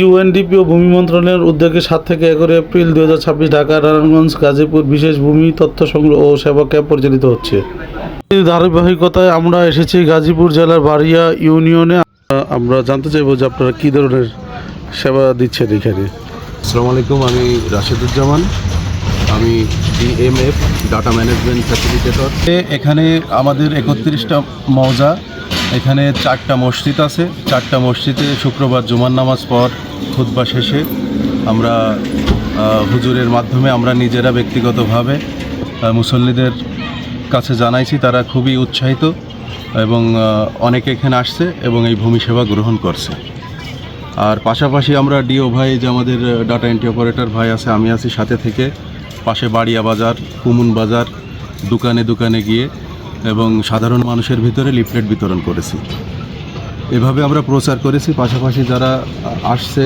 UNDP ও ভূমি মন্ত্রণালয়ের উদ্যোগে 7 থেকে 11 এপ্রিল 2026 ঢাকা, নারায়ণগঞ্জ, গাজীপুর বিশেষ ভূমি তথ্য সংগ্রহ ও সেবা ক্যাম্প পরিচালিত হচ্ছে। এই ধারাবাহিকতায় আমরা এসেছি গাজীপুর জেলার বাড়িয়া ইউনিয়নে। আমরা জানতে চাইবো যে আপনারা কী ধরনের সেবা দিচ্ছেন এখানে। আসসালামু আলাইকুম, আমি রাশেদুজ্জামান, আমি ডিএমএফ ডাটা ম্যানেজমেন্ট ফ্যাসিলিটেটর। এখানে আমাদের 31টা মৌজা, এখানে 4টা মসজিদ আছে। 4টা মসজিদে শুক্রবার জুমার নামাজ পর খুতবা শেষে আমরা হুজুরের মাধ্যমে আমরা নিজেরা ব্যক্তিগতভাবে মুসল্লিদের কাছে জানাইছি। তারা খুবই উৎসাহিত এবং অনেকে এখানে আসছে এবং এই ভূমি সেবা গ্রহণ করছে। আর পাশাপাশি আমরা ডিও ভাই, যে আমাদের ডাটা এন্ট্রি অপারেটর ভাই আছে, আমি আছি সাথে থেকে পাশে বাড়িয়া বাজার, কুমুন বাজার, দোকানে দোকানে গিয়ে এবং সাধারণ মানুষের ভিতরে লিফলেট বিতরণ করেছি। এভাবে আমরা প্রচার করেছি। পাশাপাশি যারা আসছে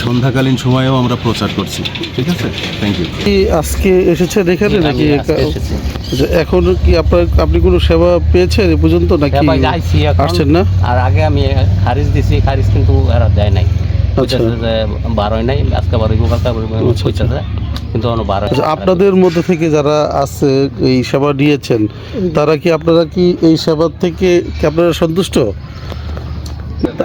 সন্ধ্যাকালীন সময়েও আমরা প্রচার করছি। ঠিক আছে, থ্যাংক ইউ। আজকে এসেছেন এখানে নাকি? এখন কি আপনি কোনো সেবা পেয়েছেন এ পর্যন্ত নাকি আসছেন না? আর আগে আমি খারিজ দিছি, খারিজ কিন্তু এরা দেয় নাই। আচ্ছা, বারোই নাই, আজকে বারোই কিন্তু আপনাদের মধ্যে থেকে যারা আছে এই সেবা নিয়েছেন, তারা কি আপনারা কি এই সেবা থেকে কি আপনারা সন্তুষ্ট?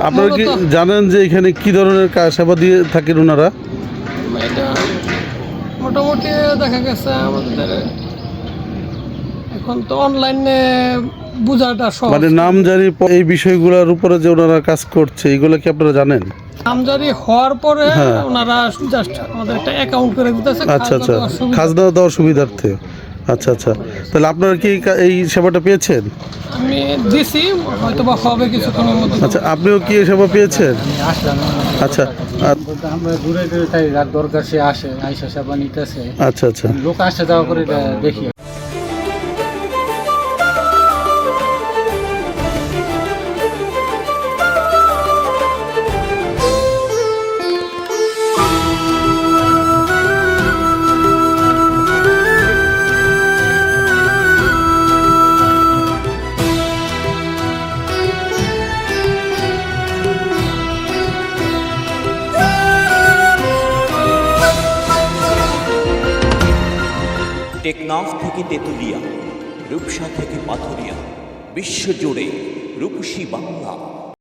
আপনারা কি জানেন যে এখানে কি ধরনের সেবা দিয়ে থাকেন ওনারা? মোটামুটি দেখা গেছে আমাদের এখন তো অনলাইনে বোঝাটা সহজ। মানে নামজারি এই বিষয়গুলোর উপরে যে ওনারা কাজ করছে, এগুলো কি আপনারা জানেন? নামজারি হওয়ার পরে ওনারা জাস্ট আমাদের একটা অ্যাকাউন্ট করে দিতেছে। আচ্ছা আচ্ছা, খাজনা দেওয়ার সুবিধার্থে। আচ্ছা আচ্ছা, তাহলে আপনারা কি এই সেবাটা পেয়েছেন? আমি দিছি, হয়তো বা হবে কিছুক্ষণের মধ্যে। আচ্ছা, আপনিও কি এই সেবা পেয়েছেন? আচ্ছা, আমরা দূরে দূরে তাই যার দরকার সে আসে, আইসা সেবা নিতেছে। আচ্ছা আচ্ছা, লোক আসা যাওয়া করে দেখি। টেকনাফ থেকে তেঁতুলিয়া, রূপসা থেকে পাথুরিয়া, বিশ্বজুড়ে রূপসী বাংলা।